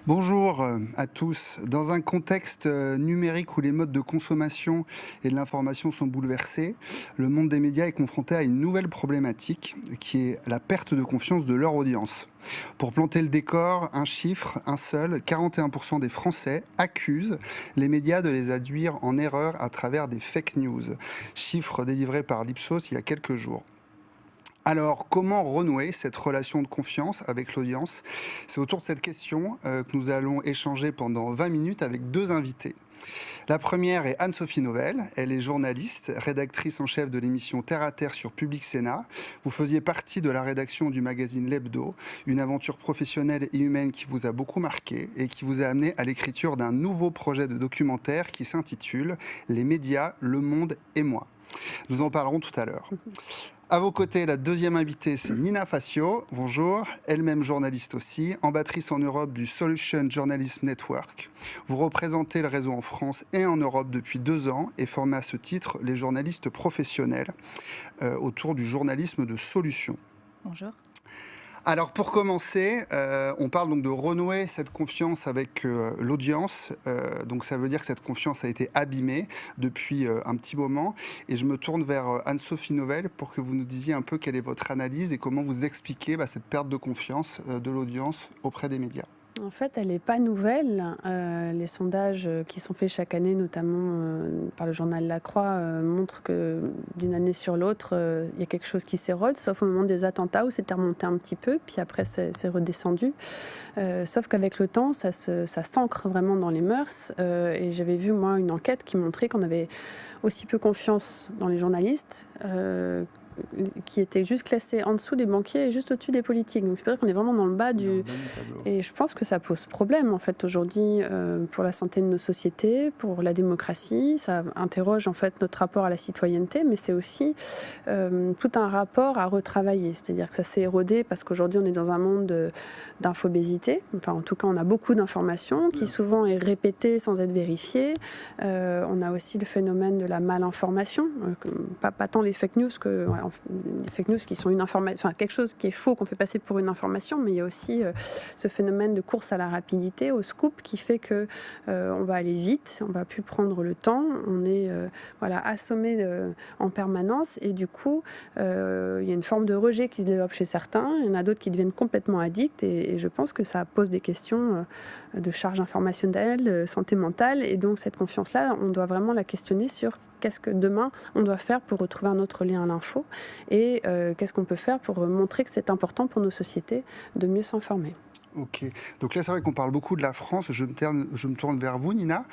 Bonjour à tous. Dans un contexte numérique où les modes de consommation et de l'information sont bouleversés, le monde des médias est confronté à une nouvelle problématique qui est la perte de confiance de leur audience. Pour planter le décor, un chiffre, un seul, 41% des Français accusent les médias de les induire en erreur à travers des fake news. Chiffre délivré par l'Ipsos il y a quelques jours. Alors, comment renouer cette relation de confiance avec l'audience? C'est autour de cette question que nous allons échanger pendant 20 minutes avec deux invités. La première est Anne-Sophie Novelle. Elle est journaliste, rédactrice en chef de l'émission Terre à Terre sur Public Sénat. Vous faisiez partie de la rédaction du magazine L'Hebdo, une aventure professionnelle et humaine qui vous a beaucoup marqué et qui vous a amené à l'écriture d'un nouveau projet de documentaire qui s'intitule Les médias, le monde et moi. Nous en parlerons tout à l'heure. À vos côtés, la deuxième invitée, c'est Nina Facio. Bonjour, elle-même journaliste aussi, ambassadrice en Europe du Solution Journalism Network. Vous représentez le réseau en France et en Europe depuis 2 ans et formez à ce titre les journalistes professionnels autour du journalisme de solution. Bonjour. Alors pour commencer, on parle donc de renouer cette confiance avec l'audience. Donc ça veut dire que cette confiance a été abîmée depuis un petit moment. Et je me tourne vers Anne-Sophie Novelle pour que vous nous disiez un peu quelle est votre analyse et comment vous expliquez cette perte de confiance de l'audience auprès des médias. En fait, elle n'est pas nouvelle. Les sondages qui sont faits chaque année, notamment par le journal La Croix, montrent que d'une année sur l'autre, il y a quelque chose qui s'érode, sauf au moment des attentats où c'était remonté un petit peu, puis après c'est redescendu. Sauf qu'avec le temps, ça s'ancre vraiment dans les mœurs. Et j'avais vu, moi, une enquête qui montrait qu'on avait aussi peu confiance dans les journalistes, qui étaient juste classés en dessous des banquiers et juste au-dessus des politiques. Donc c'est pour dire qu'on est vraiment dans le bas du... Et je pense que ça pose problème, en fait, aujourd'hui, pour la santé de nos sociétés, pour la démocratie. Ça interroge, en fait, notre rapport à la citoyenneté, mais c'est aussi tout un rapport à retravailler. C'est-à-dire que ça s'est érodé parce qu'aujourd'hui, on est dans un monde d'infobésité. Enfin, en tout cas, on a beaucoup d'informations qui souvent est répétée sans être vérifiée. On a aussi le phénomène de la malinformation, pas tant les fake news que les fake news qui sont une information, enfin quelque chose qui est faux qu'on fait passer pour une information, mais il y a aussi ce phénomène de course à la rapidité, au scoop, qui fait que on va aller vite, on va plus prendre le temps, on est assommé en permanence et du coup il y a une forme de rejet qui se développe chez certains, il y en a d'autres qui deviennent complètement addicts et je pense que ça pose des questions de charge informationnelle, santé mentale, et donc cette confiance-là, on doit vraiment la questionner sur qu'est-ce que demain on doit faire pour retrouver un autre lien à l'info et qu'est-ce qu'on peut faire pour montrer que c'est important pour nos sociétés de mieux s'informer. Ok, donc là c'est vrai qu'on parle beaucoup de la France, je me tourne vers vous Nina,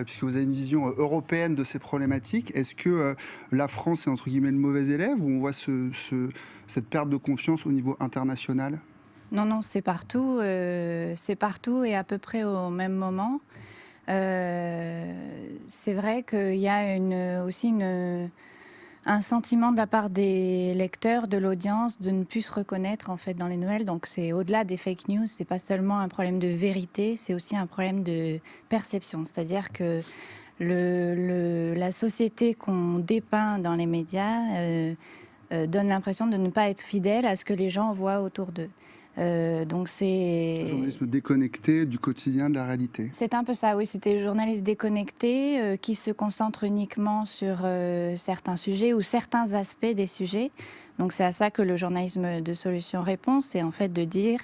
puisque vous avez une vision européenne de ces problématiques. Est-ce que la France est entre guillemets le mauvais élève ou on voit cette perte de confiance au niveau international? Non, c'est partout et à peu près au même moment. C'est vrai qu'il y a aussi un sentiment de la part des lecteurs, de l'audience, de ne plus se reconnaître en fait dans les nouvelles. Donc c'est au-delà des fake news, c'est pas seulement un problème de vérité, c'est aussi un problème de perception. C'est-à-dire que la société qu'on dépeint dans les médias donne l'impression de ne pas être fidèle à ce que les gens voient autour d'eux. Donc c'est... Un journalisme déconnecté du quotidien, de la réalité. C'est un peu ça, oui. C'était des journalistes déconnectés qui se concentrent uniquement sur certains sujets ou certains aspects des sujets. Donc c'est à ça que le journalisme de solution répond, c'est en fait de dire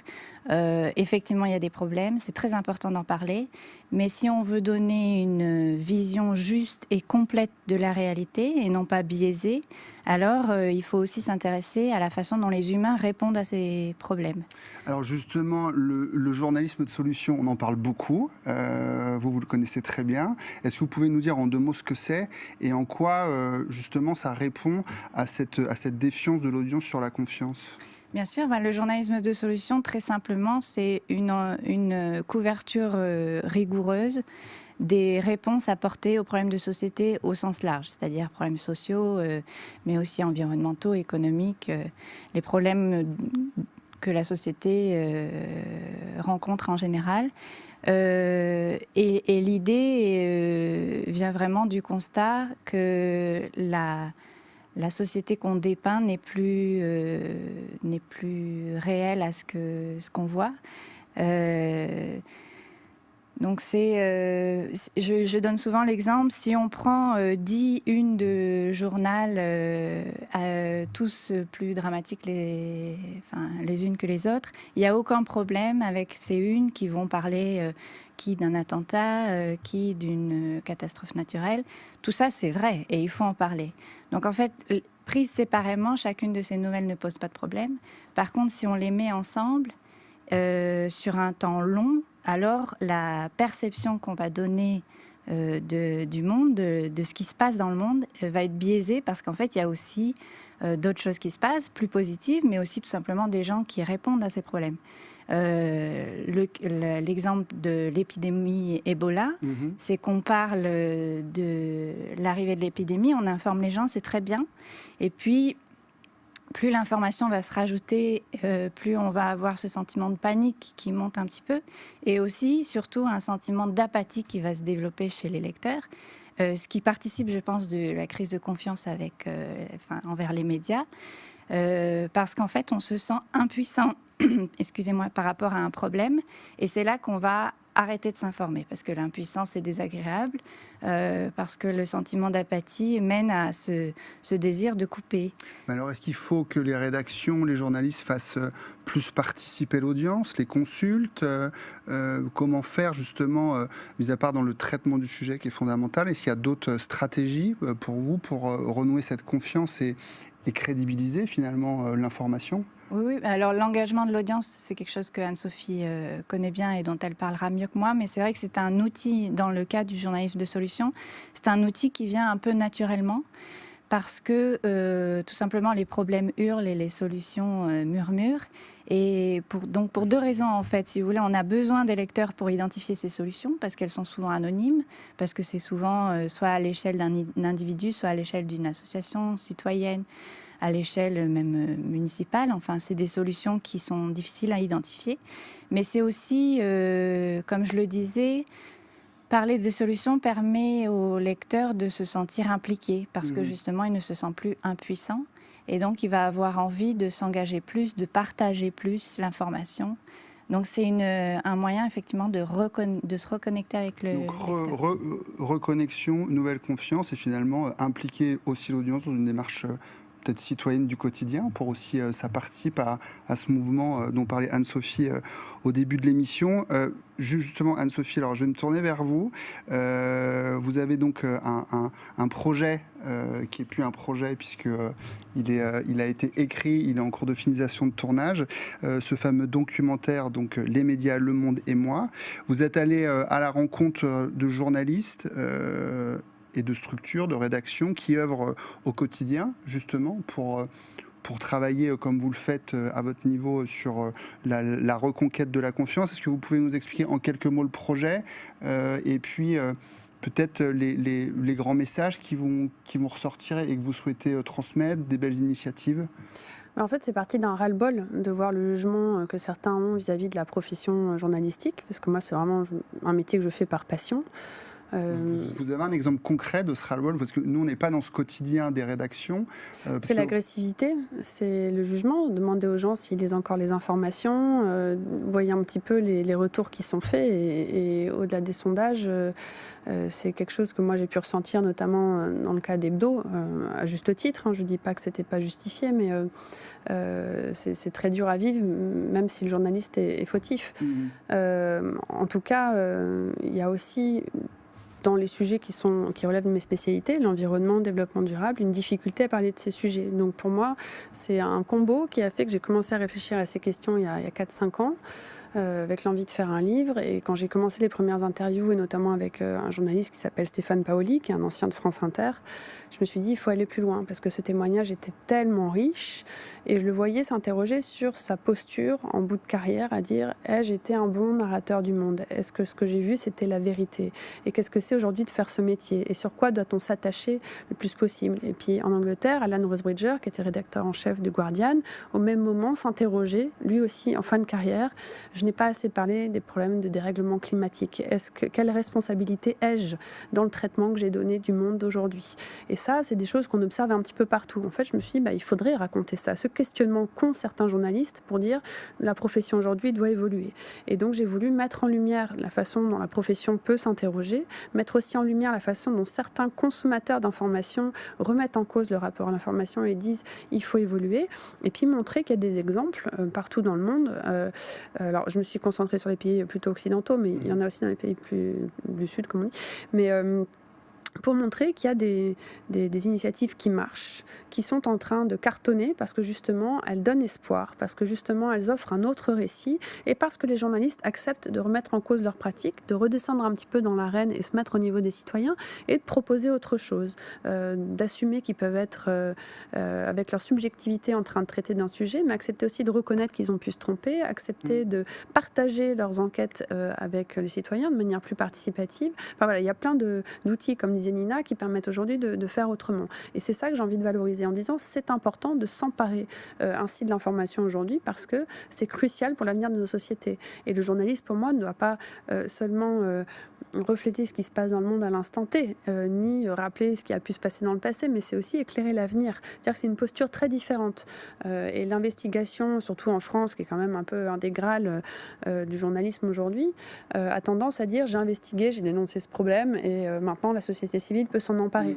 effectivement il y a des problèmes, c'est très important d'en parler, mais si on veut donner une vision juste et complète de la réalité et non pas biaisée, alors il faut aussi s'intéresser à la façon dont les humains répondent à ces problèmes. Alors justement, le journalisme de solution, on en parle beaucoup, vous le connaissez très bien. Est-ce que vous pouvez nous dire en 2 mots ce que c'est et en quoi justement ça répond à cette défiance de l'audience sur la confiance? Bien sûr, le journalisme de solution, très simplement, c'est une couverture rigoureuse des réponses apportées aux problèmes de société au sens large, c'est-à-dire problèmes sociaux, mais aussi environnementaux, économiques, les problèmes que la société rencontre en général. Et l'idée vient vraiment du constat que la société qu'on dépeint n'est plus réelle à ce qu'on voit. Donc je donne souvent l'exemple, si on prend 10 unes de journal, tous plus dramatiques les unes que les autres, il n'y a aucun problème avec ces unes qui vont parler qui d'un attentat, qui d'une catastrophe naturelle. Tout ça, c'est vrai et il faut en parler. Donc en fait, prises séparément, chacune de ces nouvelles ne pose pas de problème. Par contre, si on les met ensemble, sur un temps long, alors la perception qu'on va donner du monde, de ce qui se passe dans le monde, va être biaisée parce qu'en fait, il y a aussi d'autres choses qui se passent, plus positives, mais aussi tout simplement des gens qui répondent à ces problèmes. L'exemple de l'épidémie Ebola, c'est qu'on parle de l'arrivée de l'épidémie, on informe les gens, c'est très bien. Et puis, plus l'information va se rajouter, plus on va avoir ce sentiment de panique qui monte un petit peu, et aussi, surtout, un sentiment d'apathie qui va se développer chez les lecteurs, ce qui participe, je pense, de la crise de confiance envers les médias, parce qu'en fait, on se sent impuissant, excusez-moi, par rapport à un problème, et c'est là qu'on va arrêter de s'informer, parce que l'impuissance est désagréable, parce que le sentiment d'apathie mène à ce désir de couper. Alors, est-ce qu'il faut que les rédactions, les journalistes fassent plus participer l'audience, les consultent comment faire justement, mis à part dans le traitement du sujet qui est fondamental, est-ce qu'il y a d'autres stratégies pour vous, pour renouer cette confiance et crédibiliser finalement l'information ? Oui, alors l'engagement de l'audience, c'est quelque chose que Anne-Sophie connaît bien et dont elle parlera mieux que moi, mais c'est vrai que c'est un outil, dans le cas du journalisme de solution, c'est un outil qui vient un peu naturellement, parce que tout simplement les problèmes hurlent et les solutions murmurent. Et pour 2 raisons en fait, si vous voulez, on a besoin des lecteurs pour identifier ces solutions, parce qu'elles sont souvent anonymes, parce que c'est souvent soit à l'échelle d'un individu, soit à l'échelle d'une association citoyenne, à l'échelle même municipale. Enfin, c'est des solutions qui sont difficiles à identifier. Mais c'est aussi, comme je le disais, parler de solutions permet au lecteur de se sentir impliqué, parce que justement, il ne se sent plus impuissant. Et donc, il va avoir envie de s'engager plus, de partager plus l'information. Donc, c'est un moyen, effectivement, de se reconnecter avec le lecteur. Reconnexion, nouvelle confiance et finalement impliquer aussi l'audience dans une démarche peut-être citoyenne du quotidien, pour aussi ça participe à ce mouvement dont parlait Anne-Sophie au début de l'émission. Justement, Anne-Sophie, alors je vais me tourner vers vous. Vous avez donc un projet qui n'est plus un projet puisque il a été écrit, il est en cours de finalisation de tournage. Ce fameux documentaire, donc Les médias, le monde et moi. Vous êtes allé à la rencontre de journalistes et de structures, de rédactions qui œuvrent au quotidien, justement, pour travailler comme vous le faites à votre niveau sur la reconquête de la confiance. Est-ce que vous pouvez nous expliquer en quelques mots le projet et puis peut-être les grands messages qui vont ressortir et que vous souhaitez transmettre, des belles initiatives ? En fait, c'est parti d'un ras-le-bol de voir le jugement que certains ont vis-à-vis de la profession journalistique, parce que moi, c'est vraiment un métier que je fais par passion. Vous avez un exemple concret de ce ras-le-bol, parce que nous, on n'est pas dans ce quotidien des rédactions. C'est l'agressivité, c'est le jugement. Demander aux gens s'ils lisent encore les informations, voyez un petit peu les retours qui sont faits. Et au-delà des sondages, c'est quelque chose que moi j'ai pu ressentir, notamment dans le cas d'Hebdo, à juste titre. Je ne dis pas que ce n'était pas justifié, mais c'est très dur à vivre, même si le journaliste est fautif. En tout cas, il y a aussi, dans les sujets qui relèvent de mes spécialités, l'environnement, le développement durable, une difficulté à parler de ces sujets. Donc pour moi, c'est un combo qui a fait que j'ai commencé à réfléchir à ces questions il y a 4-5 ans, avec l'envie de faire un livre. Et quand j'ai commencé les premières interviews, et notamment avec un journaliste qui s'appelle Stéphane Paoli, qui est un ancien de France Inter, je me suis dit, il faut aller plus loin, parce que ce témoignage était tellement riche, et je le voyais s'interroger sur sa posture en bout de carrière, à dire « Ai-je été un bon narrateur du monde ? Est-ce que ce que j'ai vu, c'était la vérité ? Et qu'est-ce que c'est aujourd'hui de faire ce métier ? Et sur quoi doit-on s'attacher le plus possible ?» Et puis en Angleterre, Alan Rusbridger, qui était rédacteur en chef du Guardian, au même moment s'interrogeait, lui aussi en fin de carrière. Je n'ai pas assez parlé des problèmes de dérèglement climatique. Quelle responsabilité ai-je dans le traitement que j'ai donné du monde d'aujourd'hui? Et ça, c'est des choses qu'on observe un petit peu partout. En fait, je me suis dit, il faudrait raconter ça. Ce questionnement qu'ont certains journalistes pour dire la profession aujourd'hui doit évoluer. Et donc, j'ai voulu mettre en lumière la façon dont la profession peut s'interroger, mettre aussi en lumière la façon dont certains consommateurs d'informations remettent en cause le rapport à l'information et disent il faut évoluer, et puis montrer qu'il y a des exemples partout dans le monde. Alors, je me suis concentrée sur les pays plutôt occidentaux, mais il y en a aussi dans les pays plus du Sud, comme on dit. Mais pour montrer qu'il y a des initiatives qui marchent, qui sont en train de cartonner parce que justement elles donnent espoir, parce que justement elles offrent un autre récit et parce que les journalistes acceptent de remettre en cause leurs pratiques, de redescendre un petit peu dans l'arène et se mettre au niveau des citoyens et de proposer autre chose, d'assumer qu'ils peuvent être avec leur subjectivité en train de traiter d'un sujet, mais accepter aussi de reconnaître qu'ils ont pu se tromper, accepter de partager leurs enquêtes avec les citoyens de manière plus participative. Enfin voilà, il y a plein d'outils, comme disait Nina, qui permettent aujourd'hui de faire autrement. Et c'est ça que j'ai envie de valoriser en disant c'est important de s'emparer ainsi de l'information aujourd'hui parce que c'est crucial pour l'avenir de nos sociétés. Et le journaliste, pour moi, ne doit pas seulement refléter ce qui se passe dans le monde à l'instant T, ni rappeler ce qui a pu se passer dans le passé, mais c'est aussi éclairer l'avenir. C'est-à-dire que c'est une posture très différente. Et l'investigation, surtout en France, qui est quand même un peu un des grâles du journalisme aujourd'hui, a tendance à dire j'ai investigué, j'ai dénoncé ce problème et maintenant la société civile peut s'en emparer.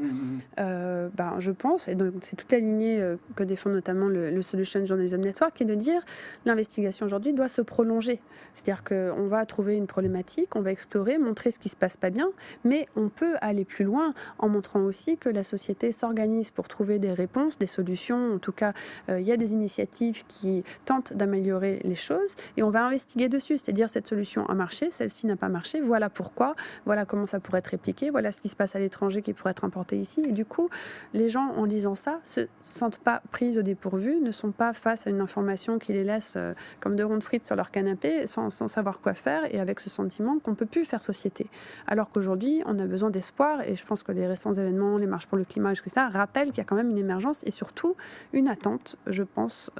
Je pense, et donc c'est toute la lignée que défend notamment le Solution Journalism Network, qui est de dire l'investigation aujourd'hui doit se prolonger. C'est-à-dire qu'on va trouver une problématique, on va explorer, montrer ce qui se passe pas bien, mais on peut aller plus loin en montrant aussi que la société s'organise pour trouver des réponses, des solutions. En tout cas, il y a des initiatives qui tentent d'améliorer les choses et on va investiguer dessus. C'est-à-dire cette solution a marché, celle-ci n'a pas marché, voilà pourquoi, voilà comment ça pourrait être répliqué, voilà ce qui se passe à l'étranger qui pourrait être importé ici. Et du coup, les gens, en lisant ça, se sentent pas prises au dépourvu, ne sont pas face à une information qui les laisse comme de rondes frites sur leur canapé, sans savoir quoi faire et avec ce sentiment qu'on ne peut plus faire société. Alors qu'aujourd'hui, on a besoin d'espoir et je pense que les récents événements, les marches pour le climat, etc., rappellent qu'il y a quand même une émergence et surtout une attente, je pense,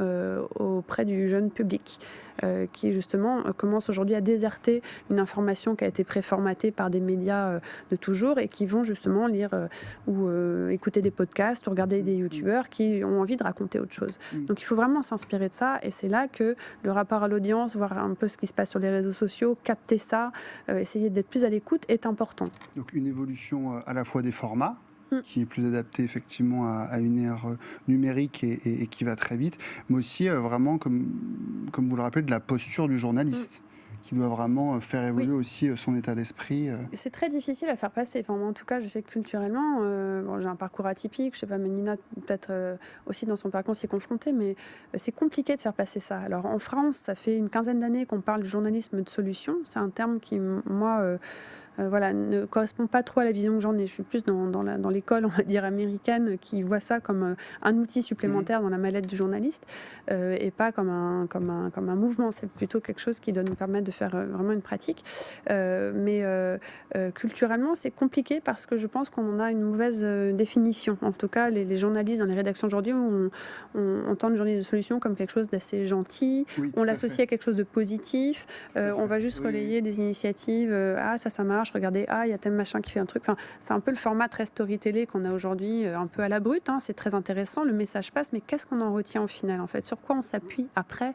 auprès du jeune public qui justement commence aujourd'hui à déserter une information qui a été préformatée par des médias de toujours et qui vont justement lire ou écouter des podcasts ou regarder des youtubeurs qui ont envie de raconter autre chose. Donc il faut vraiment s'inspirer de ça et c'est là que le rapport à l'audience, voir un peu ce qui se passe sur les réseaux sociaux, capter ça, essayer d'être plus à l'écoute est important. Donc une évolution à la fois des formats, qui est plus adapté effectivement à une ère numérique et qui va très vite, mais aussi vraiment, comme vous le rappelez, de la posture du journaliste. Qui doit vraiment faire évoluer aussi son état d'esprit. C'est très difficile à faire passer. Enfin, moi, en tout cas, je sais que culturellement, j'ai un parcours atypique. Je sais pas, mais Nina, peut-être aussi dans son parcours s'y est confrontée, mais c'est compliqué de faire passer ça. Alors, en France, ça fait une quinzaine d'années qu'on parle de journalisme de solution. C'est un terme qui, moi, ne correspond pas trop à la vision que j'en ai. Je suis plus dans l'école, on va dire, américaine, qui voit ça comme un outil supplémentaire dans la mallette du journaliste et pas comme un mouvement. C'est plutôt quelque chose qui doit nous permettre de faire vraiment une pratique. Mais culturellement, c'est compliqué parce que je pense qu'on en a une mauvaise définition. En tout cas, les journalistes dans les rédactions aujourd'hui, on entend le journalisme de solution comme quelque chose d'assez gentil. On l'associe à quelque chose de positif. On va juste relayer des initiatives. Ça marche. Regardez, il y a tel machin qui fait un truc. Enfin, c'est un peu le format très story-télé qu'on a aujourd'hui, un peu à la brute. C'est très intéressant, le message passe, mais qu'est-ce qu'on en retient au final, en fait? Sur quoi on s'appuie après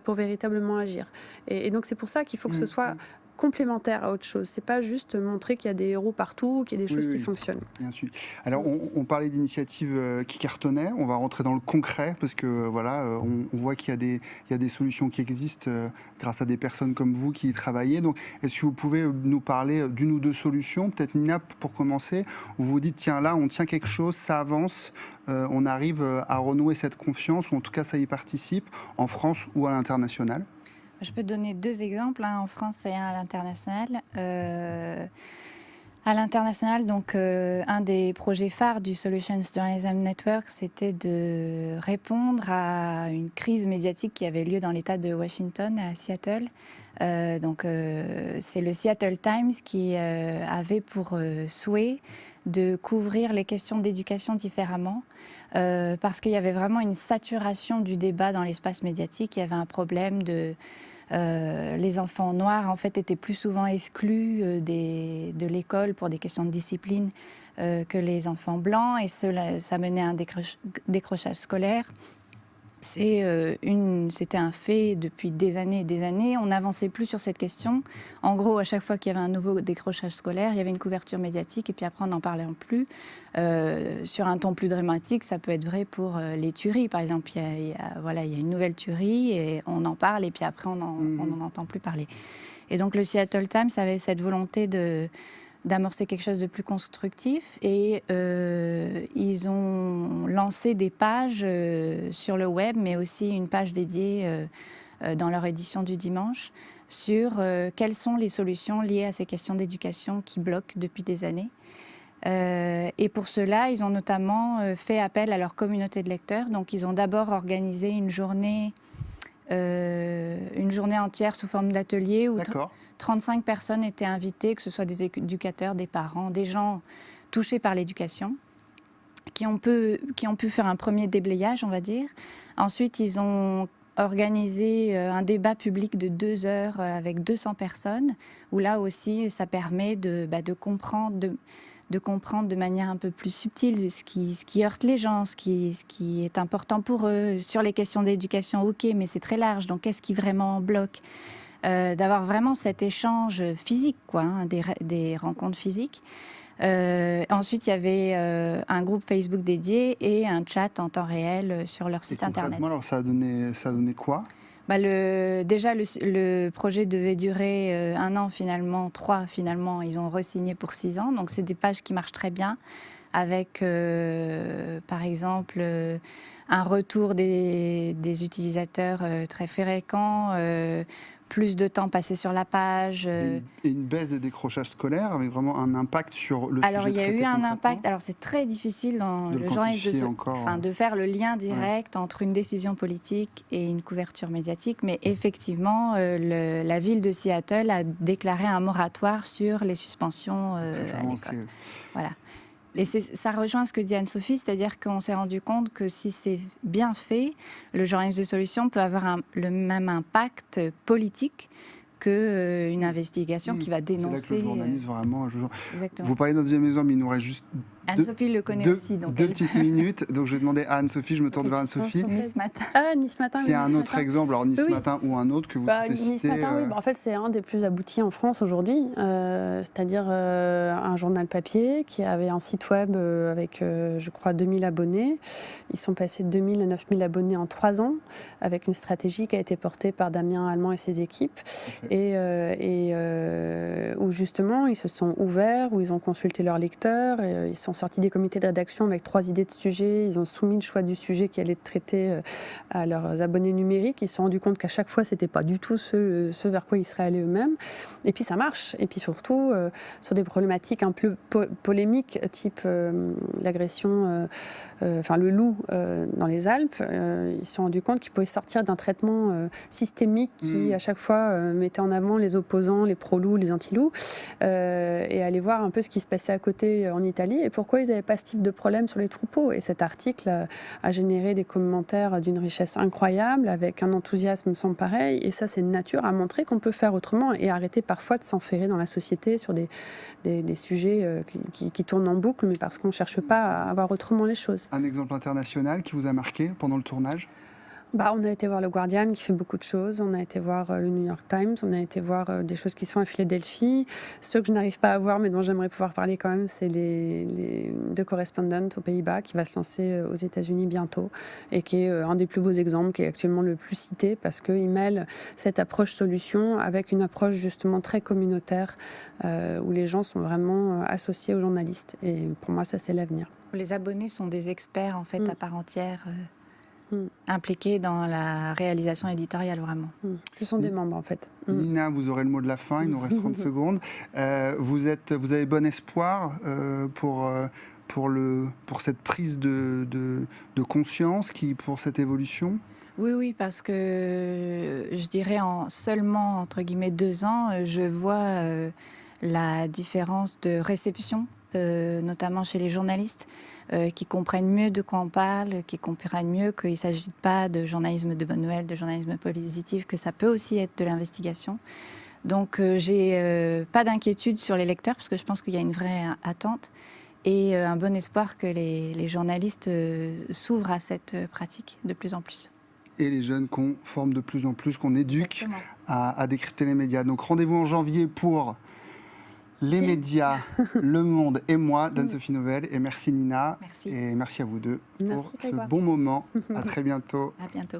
pour véritablement agir? Et donc, c'est pour ça qu'il faut que ce soit complémentaire à autre chose. C'est pas juste montrer qu'il y a des héros partout, qu'il y a des choses qui fonctionnent. Bien sûr. Alors, on parlait d'initiatives qui cartonnaient. On va rentrer dans le concret parce que on voit qu'il y a des solutions qui existent grâce à des personnes comme vous qui y travaillez. Donc, est-ce que vous pouvez nous parler d'une ou deux solutions? Peut-être Nina, pour commencer, où vous dites tiens, là, on tient quelque chose, ça avance, on arrive à renouer cette confiance, ou en tout cas, ça y participe, en France ou à l'international. Je peux donner deux exemples, en France et un à l'international. À l'international, donc, un des projets phares du Solutions Journalism Network, c'était de répondre à une crise médiatique qui avait lieu dans l'État de Washington, à Seattle. C'est le Seattle Times qui avait pour souhait de couvrir les questions d'éducation différemment, parce qu'il y avait vraiment une saturation du débat dans l'espace médiatique. Il y avait un problème de... les enfants noirs, en fait, étaient plus souvent exclus de l'école pour des questions de discipline que les enfants blancs, et ça menait à un décrochage scolaire. C'était un fait depuis des années et des années. On n'avançait plus sur cette question. En gros, à chaque fois qu'il y avait un nouveau décrochage scolaire, il y avait une couverture médiatique et puis après, on n'en parlait plus. Sur un ton plus dramatique, ça peut être vrai pour les tueries. Par exemple, il y a une nouvelle tuerie et on en parle et puis après, on n'en entend plus parler. Et donc, le Seattle Times avait cette volonté d'amorcer quelque chose de plus constructif, et ils ont lancé des pages sur le web, mais aussi une page dédiée dans leur édition du dimanche sur quelles sont les solutions liées à ces questions d'éducation qui bloquent depuis des années. Et pour cela, ils ont notamment fait appel à leur communauté de lecteurs. Donc ils ont d'abord organisé une journée entière sous forme d'atelier où 35 personnes étaient invitées, que ce soit des éducateurs, des parents, des gens touchés par l'éducation, qui ont pu faire un premier déblayage, on va dire. Ensuite, ils ont organisé un débat public de 2 heures avec 200 personnes, où là aussi, ça permet de comprendre de manière un peu plus subtile ce qui heurte les gens, ce qui est important pour eux. Sur les questions d'éducation, ok, mais c'est très large, donc qu'est-ce qui vraiment bloque ? D'avoir vraiment cet échange physique, des rencontres physiques. Ensuite, il y avait un groupe Facebook dédié et un chat en temps réel sur leur site internet. Alors, ça a donné quoi ? Déjà, le projet devait durer 1 an, finalement 3, finalement. Ils ont re-signé pour 6 ans. Donc, c'est des pages qui marchent très bien, avec, par exemple, un retour des utilisateurs très fréquents, plus de temps passé sur la page. Et une baisse des décrochages scolaires avec vraiment un impact sur le sujet. Alors, il y a eu un impact. Alors, c'est très difficile dans le journalisme de faire le lien direct entre une décision politique et une couverture médiatique. Mais effectivement, la ville de Seattle a déclaré un moratoire sur les suspensions à l'école. Voilà. Et ça rejoint ce que dit Anne-Sophie, c'est-à-dire qu'on s'est rendu compte que si c'est bien fait, le journalisme de solution peut avoir le même impact politique qu'une investigation qui va dénoncer. C'est là que le journalisme vraiment... Exactement. Vous parlez d'un deuxième exemple, mais il nous reste juste Anne-Sophie le connaît aussi. Donc deux petites minutes, donc je vais demander à Anne-Sophie, je me tourne vers Anne-Sophie. Nice Matin. Nice Matin. S'il y a un autre exemple, alors Nice Matin ou un autre que vous pouvez citer. Nice Matin, oui. En fait, c'est un des plus aboutis en France aujourd'hui, c'est-à-dire un journal papier qui avait un site web avec, je crois, 2000 abonnés. Ils sont passés de 2000 à 9000 abonnés en 3 ans, avec une stratégie qui a été portée par Damien Allemand et ses équipes, et où justement, ils se sont ouverts, où ils ont consulté leurs lecteurs, ils sont sortis des comités de rédaction avec 3 idées de sujets, ils ont soumis le choix du sujet qui allait être traité à leurs abonnés numériques, ils se sont rendus compte qu'à chaque fois, c'était pas du tout ce vers quoi ils seraient allés eux-mêmes, et puis ça marche, et puis surtout, sur des problématiques un peu polémiques, type l'agression, le loup dans les Alpes, ils se sont rendus compte qu'ils pouvaient sortir d'un traitement systémique qui, à chaque fois, mettait en avant les opposants, les pro-loups, les anti-loups, et aller voir un peu ce qui se passait à côté en Italie, et pourquoi ils n'avaient pas ce type de problème sur les troupeaux. Et cet article a généré des commentaires d'une richesse incroyable, avec un enthousiasme sans pareil, et ça, c'est une nature à montrer qu'on peut faire autrement, et arrêter parfois de s'enferrer dans la société sur des sujets qui tournent en boucle, mais parce qu'on ne cherche pas à voir autrement les choses. Un exemple international qui vous a marqué pendant le tournage ? On a été voir le Guardian qui fait beaucoup de choses, on a été voir le New York Times, on a été voir des choses qui sont à Philadelphie. Ceux que je n'arrive pas à voir mais dont j'aimerais pouvoir parler quand même, c'est les The Correspondent aux Pays-Bas qui va se lancer aux États-Unis bientôt et qui est un des plus beaux exemples, qui est actuellement le plus cité parce qu'il mêle cette approche solution avec une approche justement très communautaire où les gens sont vraiment associés aux journalistes. Et pour moi, ça c'est l'avenir. Les abonnés sont des experts en fait à part entière. Impliqués dans la réalisation éditoriale, vraiment. Ce sont des membres, en fait. Nina, vous aurez le mot de la fin, il nous reste 30 secondes. Vous avez bon espoir pour cette prise de conscience, pour cette évolution ? Oui, parce que je dirais en seulement, entre guillemets, 2 ans, je vois la différence de réception notamment chez les journalistes, qui comprennent mieux de quoi on parle, qui comprennent mieux qu'il ne s'agit pas de journalisme de bonne nouvelle, de journalisme positif, que ça peut aussi être de l'investigation. Donc j'ai pas d'inquiétude sur les lecteurs, parce que je pense qu'il y a une vraie attente et un bon espoir que les journalistes s'ouvrent à cette pratique de plus en plus. Et les jeunes qu'on forme de plus en plus, qu'on éduque à décrypter les médias. Donc rendez-vous en janvier pour les médias, Le Monde et moi, d'Anne-Sophie Novelle. Et merci Nina. Merci. Et merci à vous deux Merci, pour ce bon moment. À très bientôt. À bientôt.